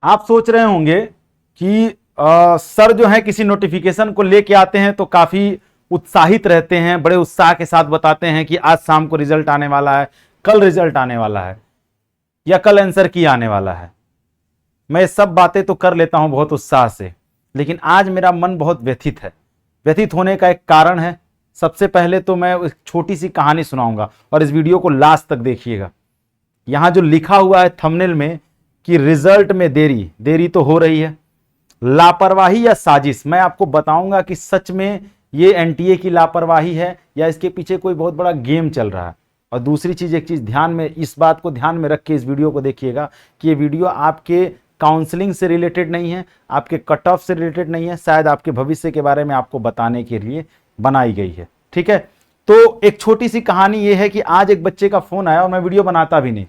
आप सोच रहे होंगे कि सर जो है किसी नोटिफिकेशन को लेके आते हैं तो काफी उत्साहित रहते हैं, बड़े उत्साह के साथ बताते हैं कि आज शाम को रिजल्ट आने वाला है, कल रिजल्ट आने वाला है, या कल आंसर की आने वाला है। मैं ये सब बातें तो कर लेता हूं बहुत उत्साह से, लेकिन आज मेरा मन बहुत व्यथित है। व्यथित होने का एक कारण है। सबसे पहले तो मैं एक छोटी सी कहानी सुनाऊंगा और इस वीडियो को लास्ट तक देखिएगा। यहां जो लिखा हुआ है थंबनेल में कि रिजल्ट में देरी तो हो रही है, लापरवाही या साजिश, मैं आपको बताऊंगा कि सच में ये एनटीए की लापरवाही है या इसके पीछे कोई बहुत बड़ा गेम चल रहा है। और दूसरी चीज, एक चीज ध्यान में, इस बात को ध्यान में रख के इस वीडियो को देखिएगा कि ये वीडियो आपके काउंसलिंग से रिलेटेड नहीं है, आपके कट ऑफ से रिलेटेड नहीं है, शायद आपके भविष्य के बारे में आपको बताने के लिए बनाई गई है। ठीक है, तो एक छोटी सी कहानी ये है कि आज एक बच्चे का फोन आया और मैं वीडियो बनाता भी नहीं।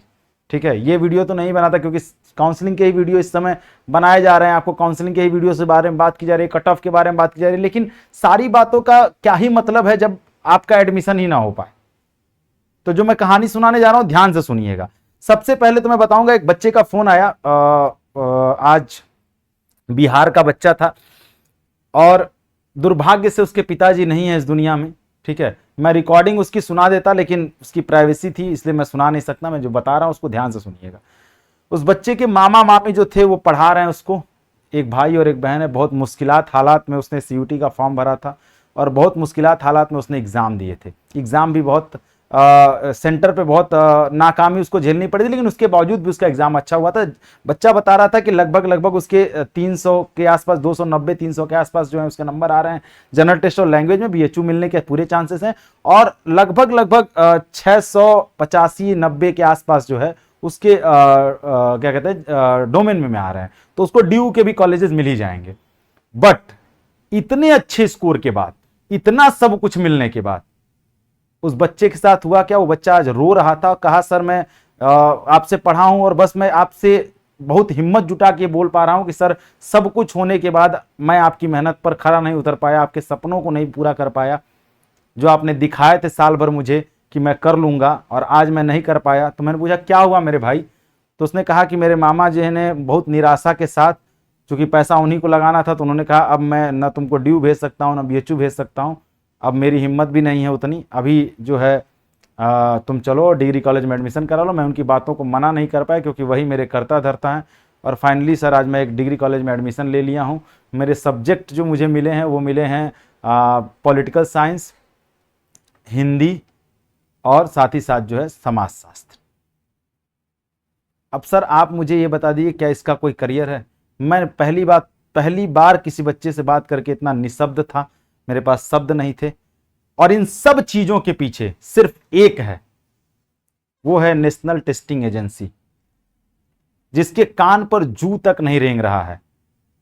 ठीक है, ये वीडियो तो नहीं बनाता क्योंकि काउंसलिंग के ही वीडियो इस समय बनाए जा रहे हैं, आपको काउंसलिंग के ही वीडियो से बारे में बात की जा रही है, कट ऑफ के बारे में बात की जा रही है, लेकिन सारी बातों का क्या ही मतलब है जब आपका एडमिशन ही ना हो पाए। तो जो मैं कहानी सुनाने जा रहा हूं ध्यान से सुनिएगा। सबसे पहले तो मैं बताऊंगा, एक बच्चे का फोन आया, आज बिहार का बच्चा था और दुर्भाग्य से उसके पिताजी नहीं है इस दुनिया में। ठीक है, मैं रिकॉर्डिंग उसकी सुना देता लेकिन उसकी प्राइवेसी थी इसलिए मैं सुना नहीं सकता। मैं जो बता रहा हूं उसको ध्यान से सुनिएगा। उस बच्चे के मामा मामी जो थे वो पढ़ा रहे हैं उसको, एक भाई और एक बहन है। बहुत मुश्किलात हालात में उसने सीयूटी का फॉर्म भरा था और बहुत मुश्किलात हालात में उसने एग्जाम दिए थे। एग्जाम भी बहुत सेंटर पे बहुत नाकामी उसको झेलनी पड़ी थी, लेकिन उसके बावजूद भी उसका एग्जाम अच्छा हुआ था। बच्चा बता रहा था कि लगभग उसके 300 के आसपास, 290 300 के आसपास जो है उसके नंबर आ रहे हैं। जनरल टेस्ट और लैंग्वेज में बीएचयू मिलने के पूरे चांसेस हैं और लगभग 685-90 के आसपास जो है उसके क्या कहते हैं डोमेन में आ रहे हैं, तो उसको ड्यू के भी कॉलेजेस मिल ही जाएंगे। बट इतने अच्छे स्कोर के बाद, इतना सब कुछ मिलने के बाद उस बच्चे के साथ हुआ क्या, वो बच्चा आज रो रहा था। कहा सर मैं आपसे पढ़ा हूं और बस मैं आपसे बहुत हिम्मत जुटा के बोल पा रहा हूं कि सर सब कुछ होने के बाद मैं आपकी मेहनत पर खरा नहीं उतर पाया, आपके सपनों को नहीं पूरा कर पाया, जो आपने दिखाए थे साल भर मुझे कि मैं कर लूंगा, और आज मैं नहीं कर पाया। तो मैंने पूछा क्या हुआ मेरे भाई, तो उसने कहा कि मेरे मामा जी ने बहुत निराशा के साथ, चूंकि पैसा उन्हीं को लगाना था, तो उन्होंने कहा अब मैं न तुमको ड्यू भेज सकता हूँ न बीएचयू भेज सकता हूँ, अब मेरी हिम्मत भी नहीं है उतनी, अभी जो है तुम चलो डिग्री कॉलेज में एडमिशन करा लो। मैं उनकी बातों को मना नहीं कर पाया क्योंकि वही मेरे कर्ता धर्ता हैं। और फाइनली सर आज मैं एक डिग्री कॉलेज में एडमिशन ले लिया हूँ। मेरे सब्जेक्ट जो मुझे मिले हैं वो मिले हैं पॉलिटिकल साइंस, हिंदी और साथ ही साथ जो है समाजशास्त्र। अब सर आप मुझे ये बता दीजिए क्या इसका कोई करियर है। मैं पहली बार किसी बच्चे से बात करके इतना निशब्द था, मेरे पास शब्द नहीं थे। और इन सब चीजों के पीछे सिर्फ एक है, वो है नेशनल टेस्टिंग एजेंसी, जिसके कान पर जू तक नहीं रेंग रहा है।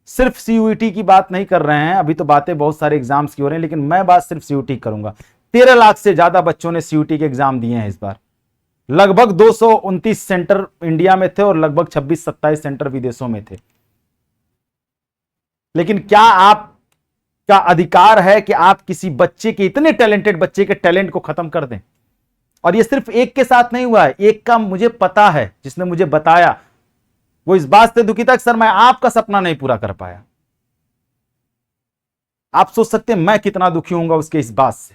सिर्फ सीयूईटी की बात नहीं कर रहे हैं, अभी तो बातें बहुत सारे एग्जाम्स की हो रही हैं, लेकिन मैं बात सिर्फ सीयूईटी करूंगा। 13 लाख से ज्यादा बच्चों ने सीयूईटी के एग्जाम दिए हैं इस बार। लगभग 229 सेंटर इंडिया में थे और लगभग 26-27 सेंटर विदेशों में थे। लेकिन क्या आप का अधिकार है कि आप किसी बच्चे के, इतने टैलेंटेड बच्चे के टैलेंट को खत्म कर दें? और ये सिर्फ एक के साथ नहीं हुआ है, एक का मुझे पता है, जिसने मुझे बताया, वो इस बात से दुखी था कि सर मैं आपका सपना नहीं पूरा कर पाया। आप सोच सकते हैं मैं कितना दुखी होऊंगा उसके इस बात से।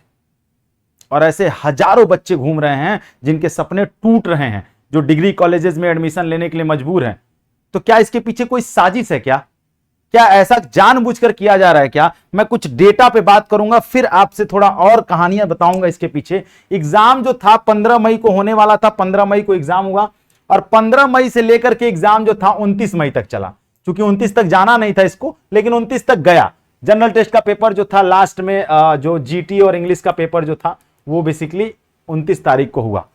और ऐसे हजारों बच्चे घूम रहे हैं जिनके सपने टूट रहे हैं, जो डिग्री कॉलेजेस में एडमिशन लेने के लिए मजबूर हैं। तो क्या इसके पीछे कोई साजिश है? क्या ऐसा जानबूझकर किया जा रहा है क्या? मैं कुछ डेटा पे बात करूंगा, फिर आपसे थोड़ा और कहानियां बताऊंगा इसके पीछे। एग्जाम जो था 15 मई को होने वाला था, 15 मई को एग्जाम हुआ और 15 मई से लेकर के एग्जाम जो था 29 मई तक चला। क्योंकि 29 तक जाना नहीं था इसको, लेकिन 29 तक गया। जनरल टेस्ट का पेपर जो था लास्ट में, जो जीटी और इंग्लिश का पेपर जो था वो बेसिकली 29 तारीख को हुआ।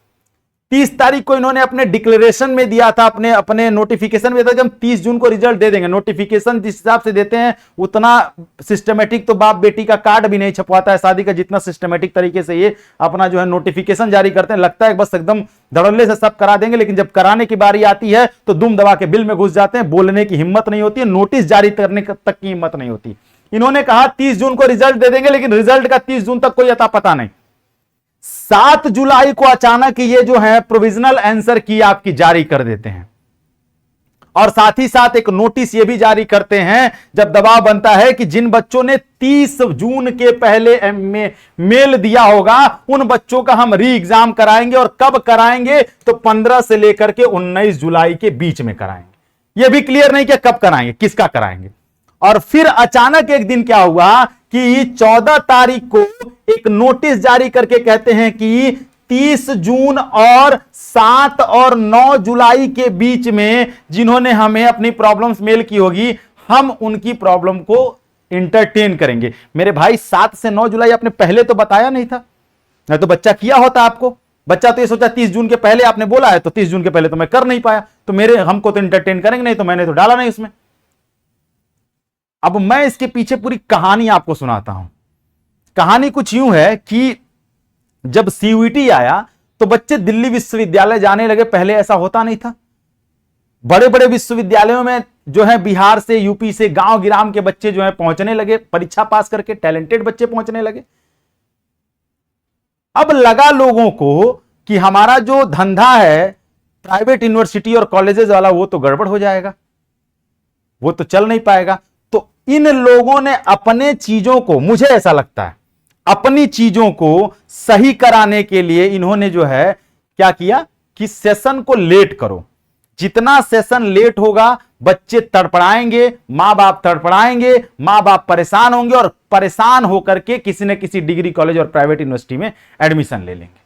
30 तारीख को इन्होंने अपने डिक्लेरेशन में दिया था, अपने नोटिफिकेशन में था कि हम 30 जून को रिजल्ट दे देंगे। नोटिफिकेशन जिस हिसाब से देते हैं उतना सिस्टमेटिक तो बाप बेटी का कार्ड भी नहीं छपवाता है शादी का, जितना सिस्टमेटिक तरीके से ये अपना जो है नोटिफिकेशन जारी करते हैं। लगता है बस एकदम धड़ल्ले से सब करा देंगे, लेकिन जब कराने की बारी आती है तो दुम दबा के बिल में घुस जाते हैं। बोलने की हिम्मत नहीं होती है, नोटिस जारी करने तक की हिम्मत नहीं होती। इन्होंने कहा 30 जून को रिजल्ट दे देंगे, लेकिन रिजल्ट का 30 जून तक कोई अता पता नहीं। 7 जुलाई को अचानक ये जो है प्रोविजनल आंसर की आपकी जारी कर देते हैं। और साथ ही साथ एक नोटिस ये भी जारी करते हैं जब दबाव बनता है कि जिन बच्चों ने 30 जून के पहले मेल दिया होगा उन बच्चों का हम री एग्जाम कराएंगे, और कब कराएंगे तो 15 से लेकर के 19 जुलाई के बीच में कराएंगे। यह भी क्लियर नहीं कि कब कराएंगे, किसका कराएंगे। और फिर अचानक एक दिन क्या हुआ कि 14 तारीख को एक नोटिस जारी करके कहते हैं कि 30 जून और 7 और 9 जुलाई के बीच में जिन्होंने हमें अपनी प्रॉब्लम्स मेल की होगी हम उनकी प्रॉब्लम को इंटरटेन करेंगे। मेरे भाई 7 से 9 जुलाई आपने पहले तो बताया नहीं था, नहीं तो बच्चा किया होता आपको। बच्चा तो ये सोचा 30 जून के पहले आपने बोला है, तो 30 जून के पहले तो मैं कर नहीं पाया, तो मेरे हमको तो इंटरटेन करेंगे नहीं, तो मैंने तो डाला नहीं उसमें। अब मैं इसके पीछे पूरी कहानी आपको सुनाता हूं। कहानी कुछ यूं है कि जब सीयूईटी आया तो बच्चे दिल्ली विश्वविद्यालय जाने लगे। पहले ऐसा होता नहीं था। बड़े बड़े विश्वविद्यालयों में जो है बिहार से, यूपी से, गांव गिराम के बच्चे जो है पहुंचने लगे, परीक्षा पास करके टैलेंटेड बच्चे पहुंचने लगे। अब लगा लोगों को कि हमारा जो धंधा है प्राइवेट यूनिवर्सिटी और कॉलेजेस वाला वो तो गड़बड़ हो जाएगा, वो तो चल नहीं पाएगा। तो इन लोगों ने अपने चीजों को, मुझे ऐसा लगता है, अपनी चीजों को सही कराने के लिए इन्होंने जो है क्या किया कि सेशन को लेट करो। जितना सेशन लेट होगा बच्चे तड़पड़ाएंगे, मां बाप तड़पड़ाएंगे, मां बाप परेशान होंगे और परेशान होकर के किसी न किसी डिग्री कॉलेज और प्राइवेट यूनिवर्सिटी में एडमिशन ले लेंगे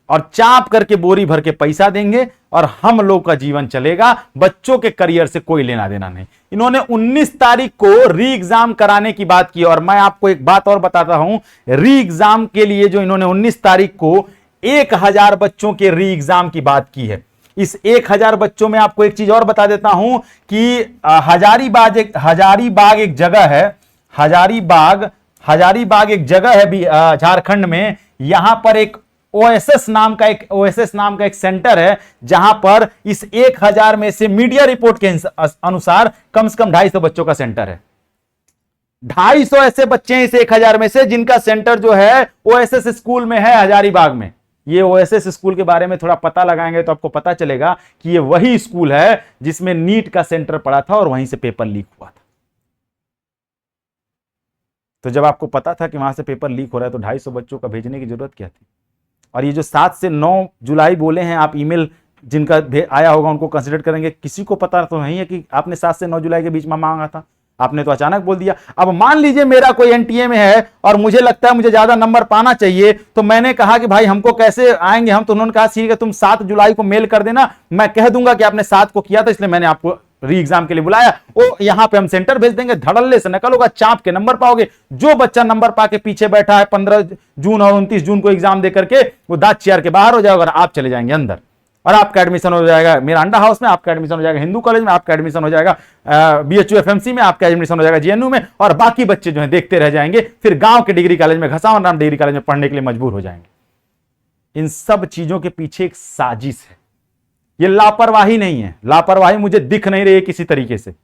और चाप करके बोरी भर के पैसा देंगे और हम लोग का जीवन चलेगा। बच्चों के करियर से कोई लेना देना नहीं। इन्होंने 19 तारीख को री एग्जाम कराने की बात की, और मैं आपको एक बात और बताता हूं, री एग्जाम के लिए जो इन्होंने 19 तारीख को 1000 बच्चों के री एग्जाम की बात की है। इस 1000 बच्चों में आपको एक चीज और बता देता हूं कि हजारीबाग एक जगह है, हजारीबाग एक जगह है झारखंड में। यहां पर एक ओएसएस नाम का एक सेंटर है जहां पर इस 1000 में से मीडिया रिपोर्ट के अनुसार कम से कम 250 बच्चों का सेंटर है। 250 ऐसे बच्चे हैं इस 1000 में से जिनका सेंटर जो है ओएसएस स्कूल में है हजारीबाग में। ये ओएसएस स्कूल के बारे में थोड़ा पता लगाएंगे तो आपको पता चलेगा कि ये वही स्कूल है जिसमें नीट का सेंटर पड़ा था और वहीं से पेपर लीक हुआ था। तो जब आपको पता था कि वहां से पेपर लीक हो रहा है तो 250 बच्चों का भेजने की जरूरत क्या थी। और ये जो 7 से 9 जुलाई बोले हैं, आप ईमेल जिनका आया होगा उनको कंसीडर करेंगे। किसी को पता तो नहीं है कि आपने 7 से 9 जुलाई के बीच में मांगा था, आपने तो अचानक बोल दिया। अब मान लीजिए मेरा कोई एनटीए में है और मुझे लगता है मुझे ज्यादा नंबर पाना चाहिए, तो मैंने कहा कि भाई हमको कैसे आएंगे हम, तो उन्होंने कहा ठीक है तुम 7 जुलाई को मेल कर देना, मैं कह दूंगा कि आपने 7 को किया था इसलिए मैंने आपको री एग्जाम के लिए बुलाया। ओ यहां पे हम सेंटर भेज देंगे, धड़ल्ले से नकल होगा, चाप के नंबर पाओगे। जो बच्चा नंबर पाके पीछे बैठा है 15 जून और 29 जून को एग्जाम दे करके वो दांत चेयर के बाहर हो जाएगा और आप चले जाएंगे अंदर, और आपका एडमिशन हो जाएगा मिरांडा हाउस में, आपका एडमिशन हो जाएगा हिंदू कॉलेज में, आपका एडमिशन हो जाएगा बीएचयू एफएमसी में, आपका एडमिशन हो जाएगा जेएनयू में, और बाकी बच्चे जो है देखते रह जाएंगे। फिर गांव के डिग्री कॉलेज में, घसावन राम डिग्री कॉलेज में पढ़ने के लिए मजबूर हो जाएंगे। इन सब चीजों के पीछे एक साजिश है। ये लापरवाही नहीं है, लापरवाही मुझे दिख नहीं रही है किसी तरीके से।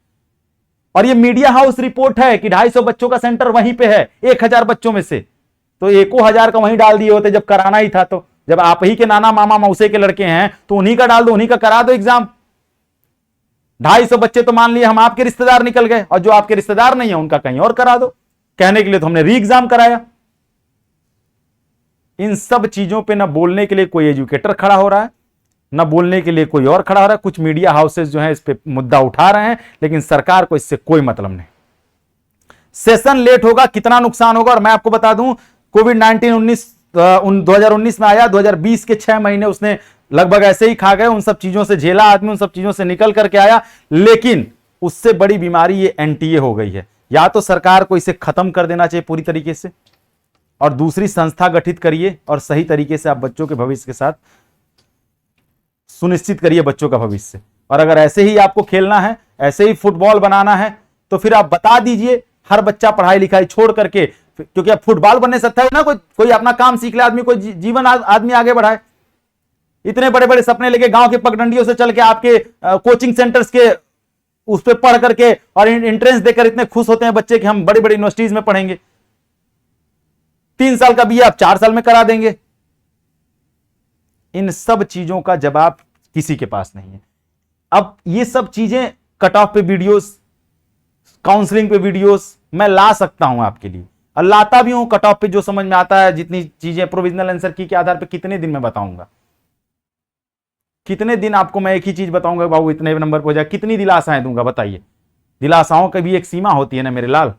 और ये मीडिया हाउस रिपोर्ट है कि 250 बच्चों का सेंटर वहीं पे है 1000 बच्चों में से, तो 1000 का वहीं डाल दिए होते जब कराना ही था। तो जब आप ही के नाना मामा मौसे के लड़के हैं तो उन्हीं का डाल दो, उन्हीं का करा दो एग्जाम। 250 बच्चे तो मान लिए हम आपके रिश्तेदार निकल गए, और जो आपके रिश्तेदार नहीं है उनका कहीं और करा दो। कहने के लिए तो हमने री एग्जाम कराया। इन सब चीजों पे ना बोलने के लिए कोई एजुकेटर खड़ा हो रहा है, ना बोलने के लिए कोई और खड़ा हो रहा है। कुछ मीडिया हाउसेस जो है इस पे मुद्दा उठा रहे हैं, लेकिन सरकार को इससे कोई मतलब नहीं। सेशन लेट होगा, कितना नुकसान होगा, और मैं आपको बता दूं कोविड-19 2019 में आया, 2020 के 6 महीने उसने लगभग ऐसे ही खा गए। उन सब चीजों से झेला आदमी, उन सब चीजों से निकल करके आया, लेकिन उससे बड़ी बीमारी ये एनटीए हो गई है। या तो सरकार को इसे खत्म कर देना चाहिए पूरी तरीके से, और दूसरी संस्था गठित करिए और सही तरीके से आप बच्चों के भविष्य के साथ सुनिश्चित करिए बच्चों का भविष्य। और अगर ऐसे ही आपको खेलना है, ऐसे ही फुटबॉल बनाना है, तो फिर आप बता दीजिए हर बच्चा पढ़ाई लिखाई छोड़ करके, क्योंकि अब फुटबॉल बनने से अच्छा है ना कोई अपना काम सीख ले, आदमी कोई जीवन आदमी आगे बढ़ाए। इतने बड़े बड़े सपने लेके गांव के पगडंडियों से चल के आपके कोचिंग सेंटर्स के उस पर पढ़ करके और एंट्रेंस देकर इतने खुश होते हैं बच्चे कि हम बड़ी बड़ी यूनिवर्सिटीज में पढ़ेंगे। 3 साल का बीए आप 4 साल में करा देंगे। इन सब चीजों का जवाब किसी के पास नहीं है। अब ये सब चीजें कट ऑफ पे वीडियोस, काउंसलिंग पे वीडियोस मैं ला सकता हूं आपके लिए, और लाता भी हूं कट ऑफ पे जो समझ में आता है। जितनी चीजें प्रोविजनल आंसर की के आधार पे कितने दिन में बताऊंगा, कितने दिन आपको मैं एक ही चीज बताऊंगा बाबू इतने नंबर पर हो जाए, कितनी दिलासाएं दूंगा बताइए। दिलासाओं की भी एक सीमा होती है ना मेरे लाल।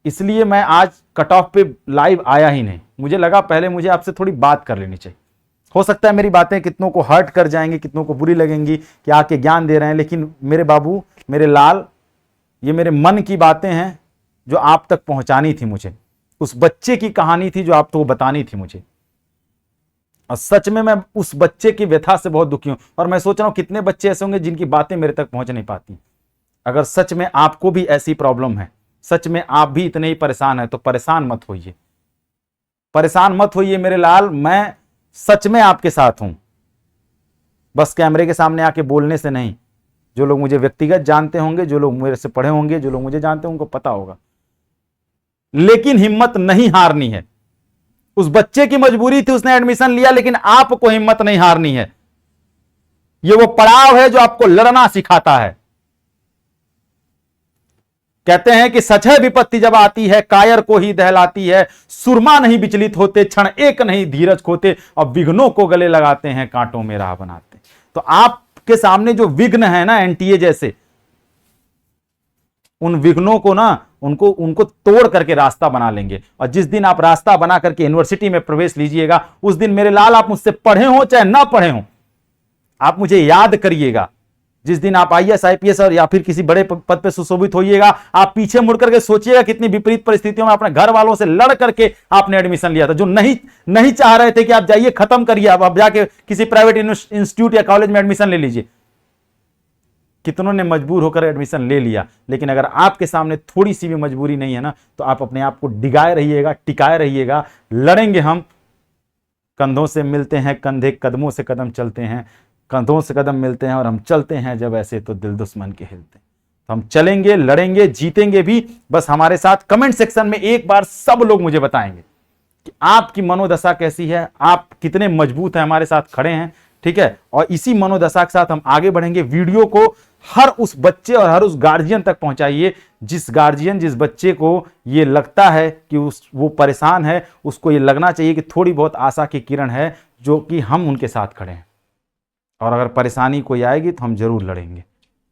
इसलिए मैं आज कट ऑफ पे लाइव आया ही नहीं, मुझे लगा पहले मुझे आपसे थोड़ी बात कर लेनी चाहिए। हो सकता है मेरी बातें कितनों को हर्ट कर जाएंगी, कितनों को बुरी लगेंगी कि आके ज्ञान दे रहे हैं, लेकिन मेरे बाबू, मेरे लाल, ये मेरे मन की बातें हैं जो आप तक पहुंचानी थी मुझे। उस बच्चे की कहानी थी जो आपको बतानी थी मुझे, और सच में मैं उस बच्चे की व्यथा से बहुत दुखी हूं। और मैं सोच रहा हूं कितने बच्चे ऐसे होंगे जिनकी बातें मेरे तक पहुंच नहीं पाती। अगर सच में आपको भी ऐसी प्रॉब्लम है, सच में आप भी इतने ही परेशान हैं, तो परेशान मत होइए, परेशान मत होइए मेरे लाल। मैं सच में आपके साथ हूं, बस कैमरे के सामने आके बोलने से नहीं। जो लोग मुझे व्यक्तिगत जानते होंगे, जो लोग मेरे से पढ़े होंगे, जो लोग मुझे जानते होंगे, उनको पता होगा। लेकिन हिम्मत नहीं हारनी है। उस बच्चे की मजबूरी थी, उसने एडमिशन लिया, लेकिन आपको हिम्मत नहीं हारनी है। यह वो पड़ाव है जो आपको लड़ना सिखाता है। कहते हैं कि सच है विपत्ति जब आती है, कायर को ही दहलाती है। सुरमा नहीं विचलित होते, क्षण एक नहीं धीरज खोते, और विघ्नों को गले लगाते हैं, कांटों में राह बनाते। तो आपके सामने जो विघ्न है ना, एनटीए जैसे, उन विघ्नों को ना, उनको तोड़ करके रास्ता बना लेंगे। और जिस दिन आप रास्ता बना करके यूनिवर्सिटी में प्रवेश लीजिएगा, उस दिन मेरे लाल आप मुझसे पढ़े हो चाहे ना पढ़े हो, आप मुझे याद करिएगा। जिस दिन आप आईएएस, आईपीएस और या फिर किसी बड़े पद पे सुशोभित होइएगा, आप पीछे मुड़ करके सोचिएगा कितनी विपरीत परिस्थितियों में अपने घर वालों से लड़ करके आपने एडमिशन लिया था। जो नहीं चाह रहे थे कि आप जाइए, खत्म करिए, आप जाके किसी प्राइवेट इंस्टीट्यूट या कॉलेज में एडमिशन ले लीजिए। कितनों ने मजबूर होकर एडमिशन ले लिया। लेकिन अगर आपके सामने थोड़ी सी भी मजबूरी नहीं है ना, तो आप अपने आप को डिगाए रहिएगा, टिकाए रहिएगा। लड़ेंगे हम, कंधों से मिलते हैं कंधे, कदमों से कदम चलते हैं, कंधों से कदम मिलते हैं, और हम चलते हैं जब ऐसे तो दिल दुश्मन के हिलते। तो हम चलेंगे, लड़ेंगे, जीतेंगे भी। बस हमारे साथ कमेंट सेक्शन में एक बार सब लोग मुझे बताएंगे कि आपकी मनोदशा कैसी है, आप कितने मजबूत हैं, हमारे साथ खड़े हैं, ठीक है। और इसी मनोदशा के साथ हम आगे बढ़ेंगे। वीडियो को हर उस बच्चे और हर उस गार्जियन तक पहुंचाइए, जिस बच्चे को ये लगता है कि वो परेशान है, उसको ये लगना चाहिए कि थोड़ी बहुत आशा की किरण है, जो कि हम उनके साथ खड़े हैं। और अगर परेशानी कोई आएगी तो हम जरूर लड़ेंगे,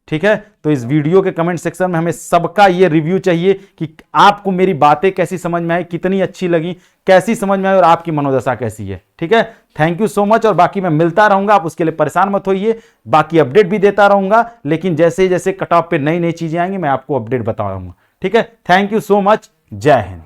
ठीक है। तो इस वीडियो के कमेंट सेक्शन में हमें सबका ये रिव्यू चाहिए कि आपको मेरी बातें कैसी समझ में आई, कितनी अच्छी लगी, कैसी समझ में आई, और आपकी मनोदशा कैसी है, ठीक है। Thank you so much. और बाकी मैं मिलता रहूंगा, आप उसके लिए परेशान मत होइए, बाकी अपडेट भी देता रहूंगा। लेकिन जैसे जैसे कट ऑफ पे नई नई चीजें आएंगी, मैं आपको अपडेट बताऊंगा, ठीक है। Thank you so much. जय हिंद।